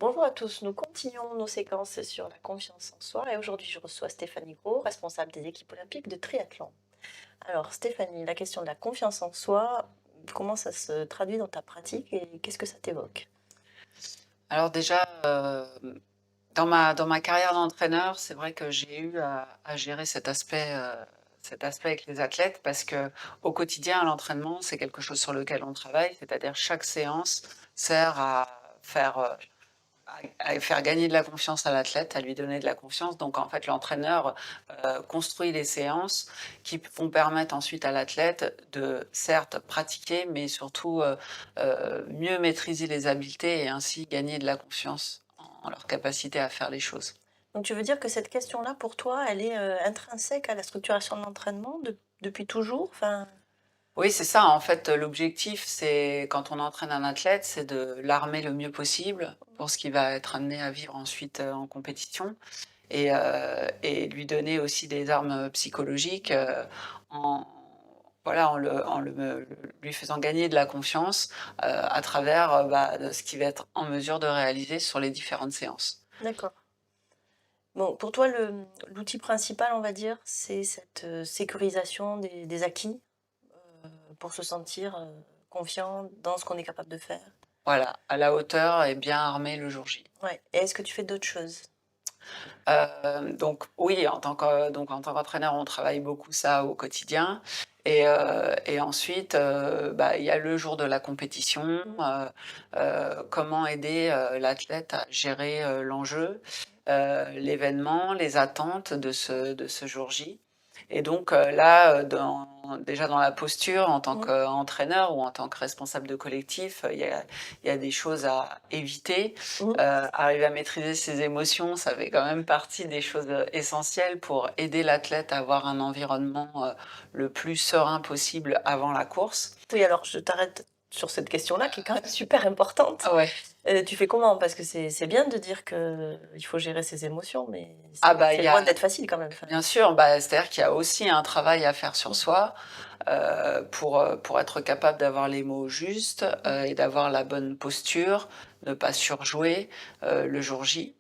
Bonjour à tous, nous continuons nos séquences sur la confiance en soi et aujourd'hui je reçois Stéphanie Gros, responsable des équipes olympiques de triathlon. Alors Stéphanie, la question de la confiance en soi, comment ça se traduit dans ta pratique et qu'est-ce que ça t'évoque? Alors déjà, dans ma carrière d'entraîneur, c'est vrai que j'ai eu à gérer cet aspect avec les athlètes parce que au quotidien, à l'entraînement, c'est quelque chose sur lequel on travaille, c'est-à-dire chaque séance sert à faire, à faire gagner de la confiance à l'athlète, à lui donner de la confiance. Donc en fait, l'entraîneur, construit les séances qui vont permettre ensuite à l'athlète de certes pratiquer, mais surtout, mieux maîtriser les habiletés et ainsi gagner de la confiance en leur capacité à faire les choses. Donc tu veux dire que cette question-là pour toi, elle est intrinsèque à la structuration de l'entraînement depuis toujours? Enfin, Oui, c'est ça, en fait, l'objectif, c'est quand on entraîne un athlète, c'est de l'armer le mieux possible pour ce qu'il va être amené à vivre ensuite, en compétition. Et lui donner aussi des armes psychologiques, en voilà, en lui faisant gagner de la confiance, à travers, de ce qu'il va être en mesure de réaliser sur les différentes séances. d'accord. Bon, pour toi, l'outil principal, on va dire, c'est cette sécurisation des acquis pour se sentir confiant dans ce qu'on est capable de faire. Voilà, à la hauteur et bien armé le jour J. Ouais. Et est-ce que tu fais d'autres choses? Donc oui, en tant qu'entraîneur, on travaille beaucoup ça au quotidien et ensuite, il y a le jour de la compétition, Mmh. comment aider, l'athlète à gérer, l'enjeu, l'événement, les attentes de ce jour J. Et donc, là, déjà dans la posture en tant Mmh. qu'entraîneur ou en tant que responsable de collectif, il y a des choses à éviter. Mmh. Arriver à maîtriser ses émotions, ça fait quand même partie des choses, essentielles pour aider l'athlète à avoir un environnement, le plus serein possible avant la course. Oui, alors je t'arrête sur cette question-là qui est quand même super importante. Ah ouais. Tu fais comment? Parce que c'est bien de dire qu'il faut gérer ses émotions, mais Ah c'est il y loin a d'être facile quand même, enfin. bien sûr, c'est-à-dire qu'il y a aussi un travail à faire sur Mmh. soi, pour être capable d'avoir les mots justes, Mmh. et d'avoir la bonne posture, ne pas surjouer, le jour J,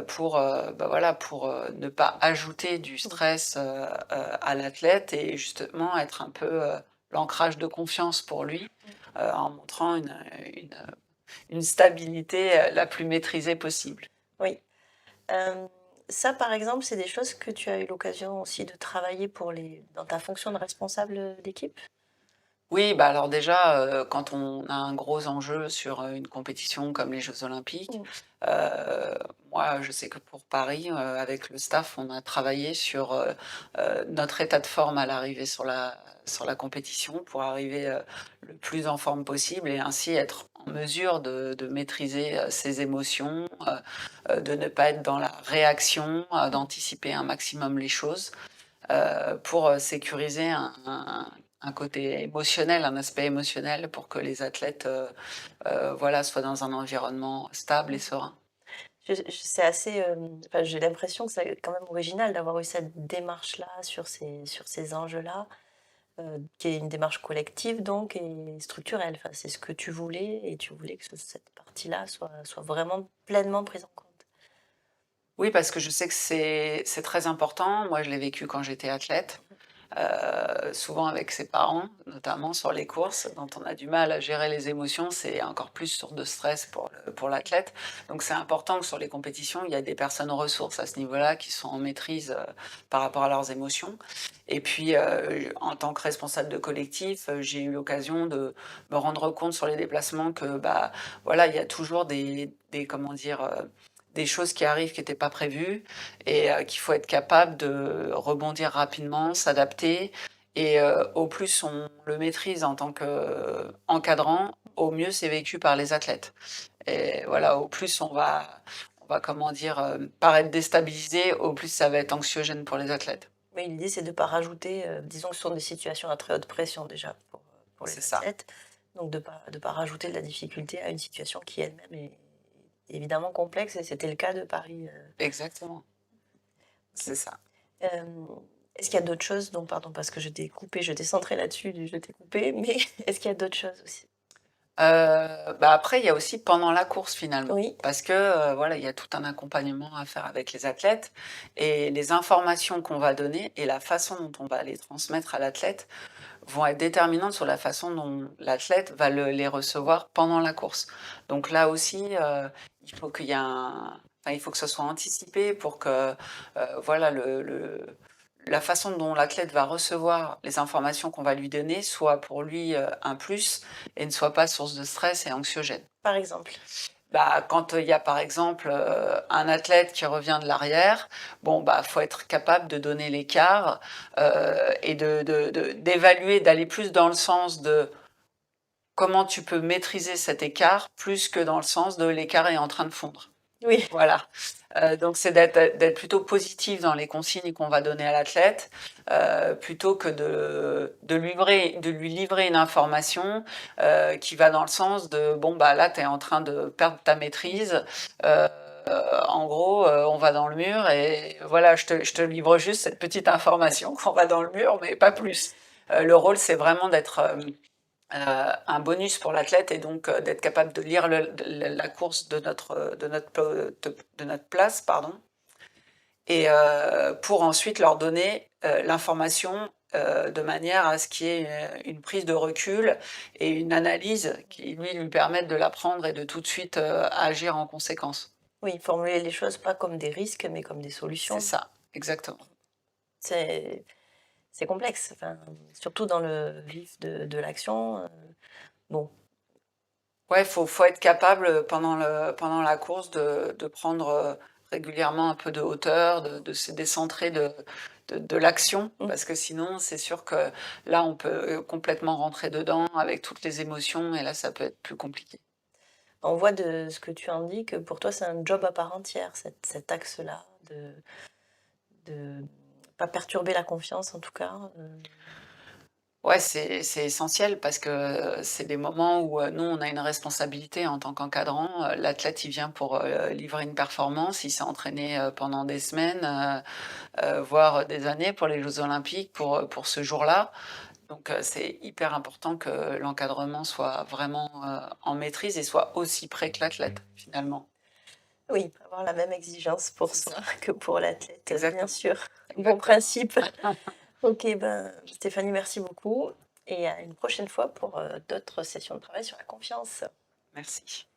pour ne pas ajouter du Mmh. stress, à l'athlète et justement être un peu, l'ancrage de confiance pour lui, Mmh. en montrant une, une stabilité, la plus maîtrisée possible. Oui. Hem, Ça, par exemple, c'est des choses que tu as eu l'occasion aussi de travailler dans ta fonction de responsable, d'équipe? Oui, bah, alors déjà, quand on a un gros enjeu sur, une compétition comme les Jeux olympiques, Mmh. heu, moi, je sais que pour Paris, avec le staff, on a travaillé sur, notre état de forme à l'arrivée sur la compétition pour arriver, le plus en forme possible et ainsi être en mesure de maîtriser, ses émotions, de ne pas être dans la réaction, Mmh. d'anticiper un maximum les choses. Pour, sécuriser un côté émotionnel, un aspect émotionnel pour que les athlètes, voilà, soient dans un environnement stable et Mmh. serein. C'est assez, enfin, j'ai l'impression que c'est quand même original d'avoir eu cette démarche-là sur ces enjeux-là. Qui est une démarche collective donc et structurelle. Enfin, c'est ce que tu voulais et tu voulais que cette partie-là soit vraiment pleinement prise en compte. Oui, parce que je sais que c'est très important. Moi, je l'ai vécu quand j'étais athlète. Souvent avec ses parents, notamment sur les courses, dont on a du mal à gérer les émotions, c'est encore plus source de stress pour l'athlète. Donc c'est important que sur les compétitions, il y a des personnes ressources à ce niveau-là qui sont en maîtrise, par rapport à leurs émotions. Et puis, en tant que responsable de collectif, j'ai eu l'occasion de me rendre compte sur les déplacements que, voilà, il y a toujours des comment dire? Des choses qui arrivent qui étaient pas prévues et qu'il faut être capable de rebondir rapidement, s'adapter et au plus on le maîtrise en tant qu'encadrant, au mieux c'est vécu par les athlètes et voilà, au plus on va comment dire? Paraître déstabilisé, au plus ça va être anxiogène pour les athlètes. Mais l'idée, c'est de ne pas rajouter, disons que ce sont des situations à très haute pression déjà pour les C'est ça, athlètes, donc de pas rajouter de la difficulté à une situation qui elle-même est évidemment complexe et c'était le cas de Paris, exactement, OK. c'est ça. Hem, Est-ce qu'il y a d'autres choses pardon parce que je t'ai coupé, je t'ai centré là-dessus, je t'ai coupé, mais est-ce qu'il y a d'autres choses aussi? Bah, après, il y a aussi pendant la course finalement. Oui. Parce que voilà, il y a tout un accompagnement à faire avec les athlètes et les informations qu'on va donner et la façon dont on va les transmettre à l'athlète vont être déterminantes sur la façon dont l'athlète va les recevoir pendant la course. Donc là aussi, il faut qu'il y ait enfin, il faut que ce soit anticipé pour que voilà, la façon dont l'athlète va recevoir les informations qu'on va lui donner soit pour lui un plus et ne soit pas source de stress et anxiogène. Par exemple. Bah, quand il y a par exemple un athlète qui revient de l'arrière, bon, bah, faut être capable de donner l'écart et d'évaluer, d'aller plus dans le sens de comment tu peux maîtriser cet écart, plus que dans le sens de l'écart est en train de fondre. Oui. Voilà. Donc c'est d'être plutôt positif dans les consignes qu'on va donner à l'athlète, plutôt que de lui livrer une information qui va dans le sens de bon bah là tu es en train de perdre ta maîtrise. En gros, on va dans le mur et voilà, je te livre juste cette petite information qu'on va dans le mur, mais pas plus. Le rôle, c'est vraiment d'être un bonus pour l'athlète et donc d'être capable de lire la course de notre place, pardon, et pour ensuite leur donner l'information de manière à ce qu'il y ait une prise de recul et une analyse qui lui permettent de l'apprendre et de tout de suite agir en conséquence. Oui, formuler les choses pas comme des risques, mais comme des C'est solutions. ça, exactement. C'est c'est complexe, enfin, surtout dans le vif de l'action, bon. Ouais, faut être capable pendant la course de prendre régulièrement un peu de hauteur, de se décentrer de l'action, Mmh. parce que sinon, c'est sûr que là, on peut complètement rentrer dedans avec toutes les émotions, et là, ça peut être plus compliqué. On voit de ce que tu en dis que pour toi, c'est un job à part entière, cet axe-là de pas perturber la confiance en tout cas, Ouais, c'est essentiel parce que c'est des moments où nous, on a une responsabilité en tant qu'encadrant. L'athlète, il vient pour livrer une performance, il s'est entraîné pendant des semaines, voire des années pour les Jeux Olympiques, pour ce jour-là. Donc c'est hyper important que l'encadrement soit vraiment en maîtrise et soit aussi près que l'athlète, finalement. oui, avoir la même exigence pour C'est soi ça, que pour l'athlète, bien exactement. sûr. Bon Exactement. principe. OK, ben, Stéphanie, merci beaucoup et à une prochaine fois pour, d'autres sessions de travail sur la confiance. Merci.